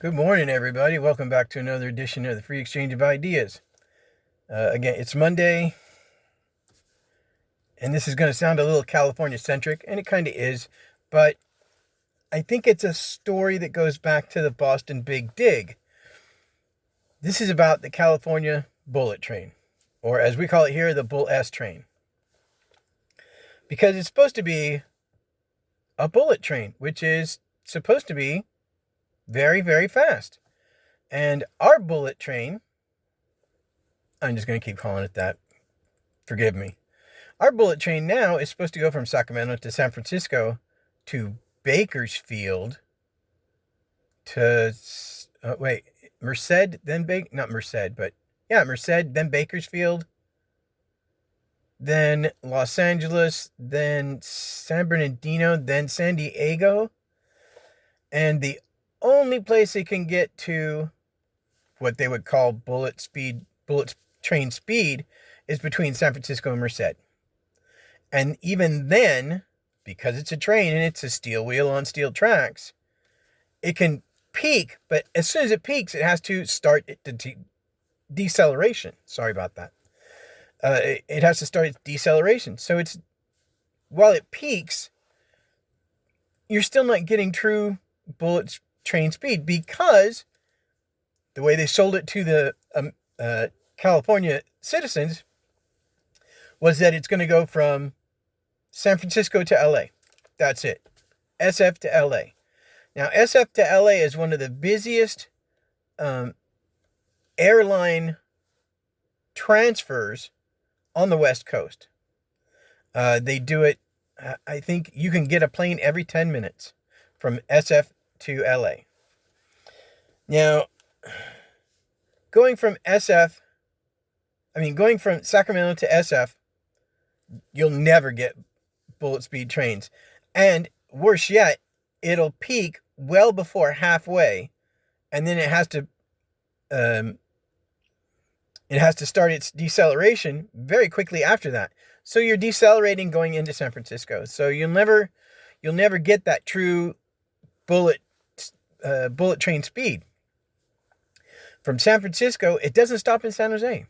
Good morning, everybody. Welcome back to another edition of the Free Exchange of Ideas. Again, it's Monday, and this is going to sound a little California-centric, and it kind of is, but I think it's a story that goes back to the Boston Big Dig. This is about the California bullet train, or as we call it here, the BullSh train. Because it's supposed to be a bullet train, which is supposed to be very, very fast. And our bullet train, I'm just going to keep calling it that. Forgive me. Our bullet train now is supposed to go from Sacramento to San Francisco to Bakersfield to, Merced, then Merced, then Bakersfield, then Los Angeles, then San Bernardino, then San Diego. And the only place they can get to what they would call bullet train speed is between San Francisco and Merced. And even then, because it's a train and it's a steel wheel on steel tracks, it can peak, but as soon as it peaks, it has to start the deceleration. Sorry about that. It has to start its deceleration. So while it peaks, you're still not getting true bullet train speed, because the way they sold it to the California citizens was that it's going to go from San Francisco to LA. That's it. SF to LA. Now, SF to LA is one of the busiest airline transfers on the West Coast. They do it, I think you can get a plane every 10 minutes from SF to LA. Now, going from Sacramento to SF, you'll never get bullet speed trains. And worse yet, it'll peak well before halfway, and then it has to start its deceleration very quickly after that. So you're decelerating going into San Francisco. So you'll never get that true bullet train speed. From San Francisco, it doesn't stop in San Jose,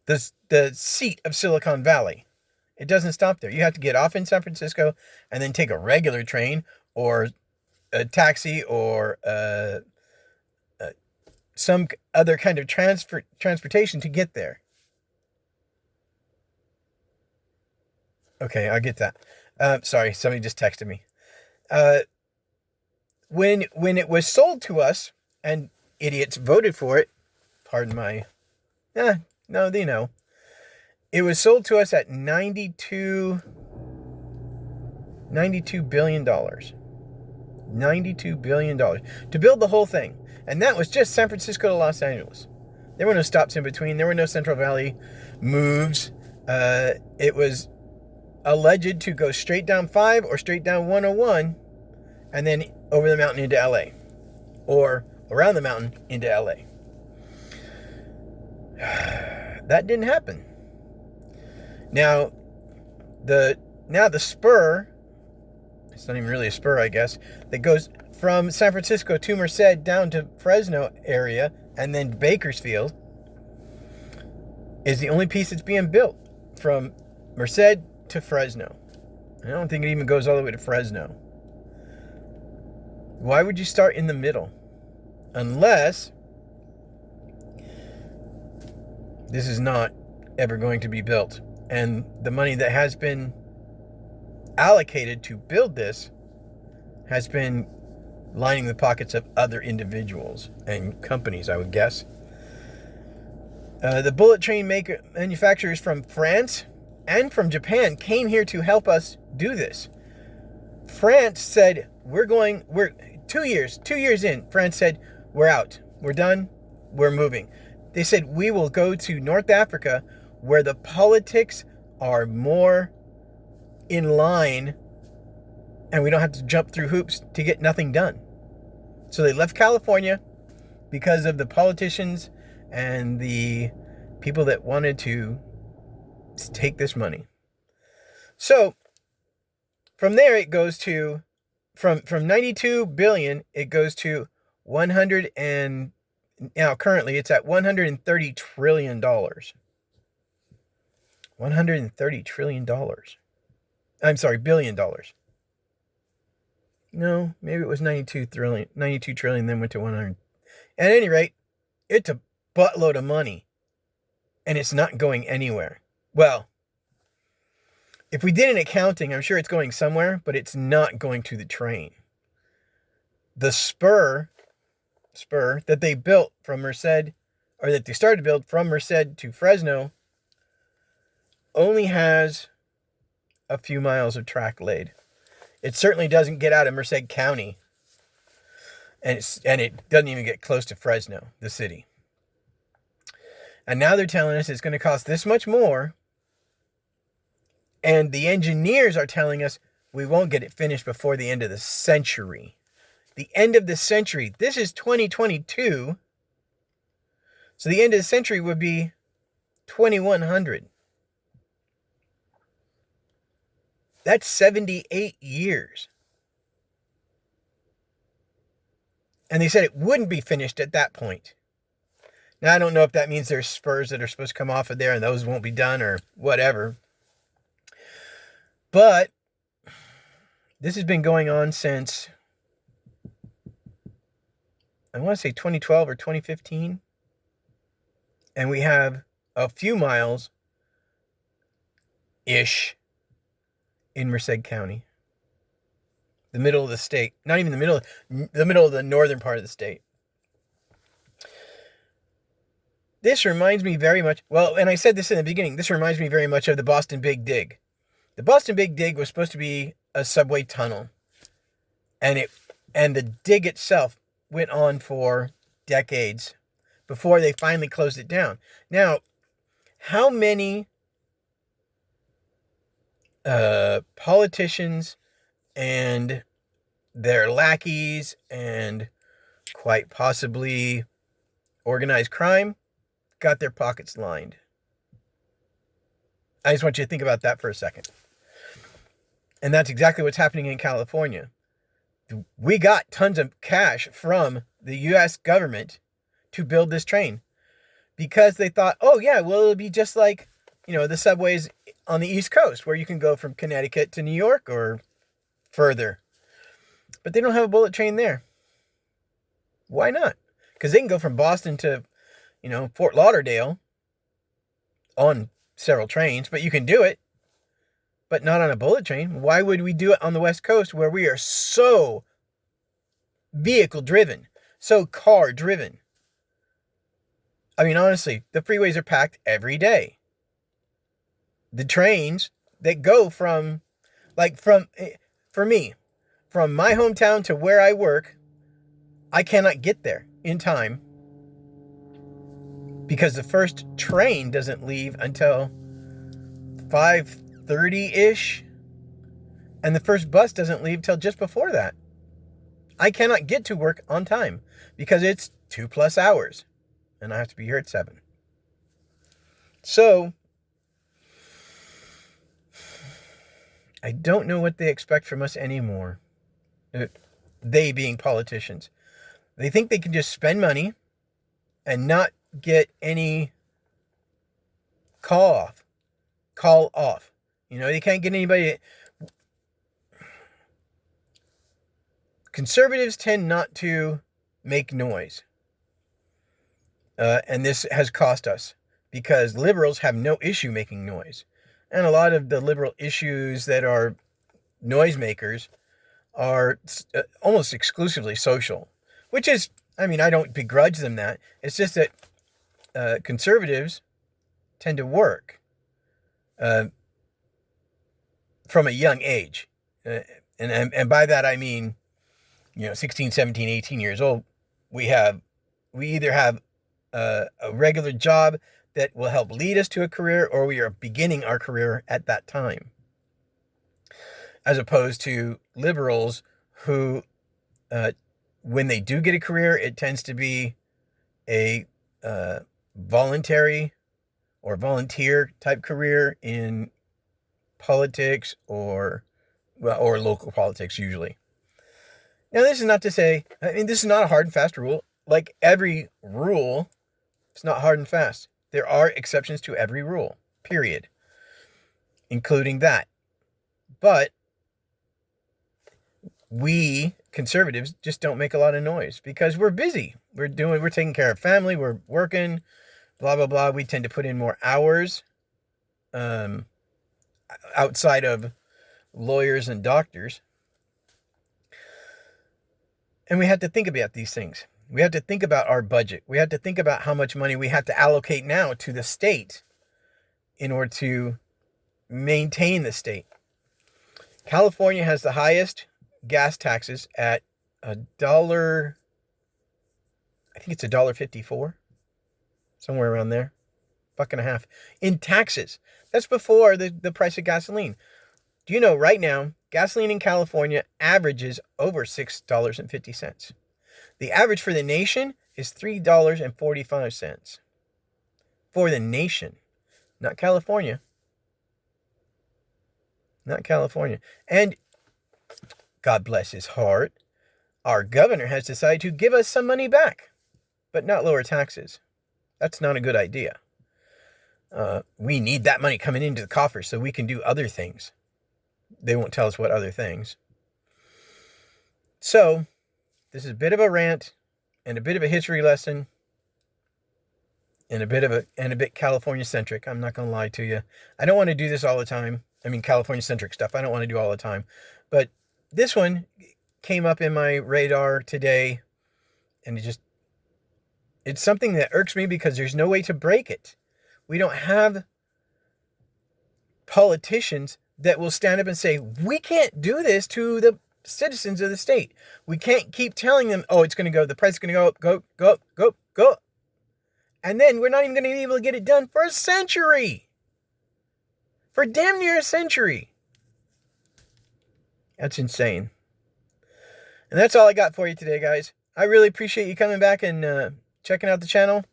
the seat of Silicon Valley. It doesn't stop there. You have to get off in San Francisco and then take a regular train or a taxi or some other kind of transportation to get there. Okay, I get that. Sorry, somebody just texted me. When it was sold to us, and idiots voted for it, pardon my, no, they know. It was sold to us at $92 billion. $92 billion to build the whole thing. And that was just San Francisco to Los Angeles. There were no stops in between. There were no Central Valley moves. It was alleged to go straight down 5 or straight down 101 and then over the mountain into LA, or around the mountain into LA. That didn't happen. Now the spur, it's not even really a spur, I guess, that goes from San Francisco to Merced down to Fresno area and then Bakersfield, is the only piece that's being built from Merced to Fresno. I don't think it even goes all the way to Fresno. Why would you start in the middle? Unless this is not ever going to be built, and the money that has been allocated to build this has been lining the pockets of other individuals and companies, I would guess. The bullet train manufacturers from France and from Japan came here to help us do this. France said, we're 2 years in. France said, we're out. We're done. We're moving. They said, we will go to North Africa where the politics are more in line and we don't have to jump through hoops to get nothing done. So they left California because of the politicians and the people that wanted to take this money. So from there it goes to, from 92 billion, it goes to now currently it's at $130 trillion. $130 trillion. I'm sorry, billion dollars. No, maybe it was 92 trillion, then went to 100. At any rate, it's a buttload of money. And it's not going anywhere. Well, if we did an accounting, I'm sure it's going somewhere, but it's not going to the train. The spur that they built from Merced, or that they started to build from Merced to Fresno, only has a few miles of track laid. It certainly doesn't get out of Merced County. And it doesn't even get close to Fresno, the city. And now they're telling us it's going to cost this much more. And the engineers are telling us we won't get it finished before the end of the century. The end of the century. This is 2022. So the end of the century would be 2100. That's 78 years. And they said it wouldn't be finished at that point. Now, I don't know if that means there's spurs that are supposed to come off of there and those won't be done or whatever. But this has been going on since, I want to say 2012 or 2015. And we have a few miles-ish in Merced County. The middle of the state. Not even the middle of the northern part of the state. This reminds me very much, and I said this in the beginning, this reminds me very much of the Boston Big Dig. The Boston Big Dig was supposed to be a subway tunnel. And the dig itself went on for decades before they finally closed it down. Now, how many politicians and their lackeys and quite possibly organized crime got their pockets lined? I just want you to think about that for a second. And that's exactly what's happening in California. We got tons of cash from the U.S. government to build this train because they thought, oh yeah, well, it'll be just like, the subways on the East Coast where you can go from Connecticut to New York or further. But they don't have a bullet train there. Why not? Because they can go from Boston to Fort Lauderdale on several trains, but you can do it, but not on a bullet train. Why would we do it on the West Coast where we are so vehicle driven, so car driven? I mean, honestly, the freeways are packed every day. The trains that go for me, from my hometown to where I work, I cannot get there in time because the first train doesn't leave until 5:30-ish, and the first bus doesn't leave till just before that. I cannot get to work on time because it's 2+ hours, and I have to be here at 7. So, I don't know what they expect from us anymore. They being politicians. They think they can just spend money and not get any call off. They can't get anybody. Conservatives tend not to make noise. And this has cost us because liberals have no issue making noise. And a lot of the liberal issues that are noisemakers are almost exclusively social, which is, I don't begrudge them that. It's just that conservatives tend to work from a young age. And by that I mean, 16, 17, 18 years old. We either have a regular job that will help lead us to a career, or we are beginning our career at that time. As opposed to liberals who, when they do get a career, it tends to be a voluntary or volunteer type career in politics or local politics usually. Now, this is not to say, I mean, this is not a hard and fast rule. Like every rule, it's not hard and fast. There are exceptions to every rule, period, including that. But we conservatives just don't make a lot of noise because we're busy. We're taking care of family. We're working, blah, blah, blah. We tend to put in more hours outside of lawyers and doctors. And we have to think about these things. We have to think about our budget. We have to think about how much money we have to allocate now to the state in order to maintain the state. California has the highest gas taxes at $1. I think it's $1.54, somewhere around there, $1.50 in taxes. That's before the price of gasoline. Do you know right now, gasoline in California averages over $6.50. The average for the nation is $3.45. For the nation, not California. Not California. And God bless his heart, our governor has decided to give us some money back, but not lower taxes. That's not a good idea. We need that money coming into the coffers so we can do other things. They won't tell us what other things. So, this is a bit of a rant and a bit of a history lesson and a bit California centric. I'm not going to lie to you. I don't want to do this all the time. I mean, California centric stuff. I don't want to do all the time. But this one came up in my radar today, and it's something that irks me because there's no way to break it. We don't have politicians that will stand up and say, we can't do this to the citizens of the state. We can't keep telling them, oh, it's going to go, the price is going to go up, go up, go up, go up. And then we're not even going to be able to get it done for a century. For damn near a century. That's insane. And that's all I got for you today, guys. I really appreciate you coming back and checking out the channel.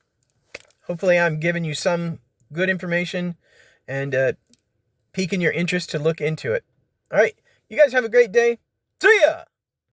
Hopefully I'm giving you some good information and piquing your interest to look into it. All right. You guys have a great day. See ya!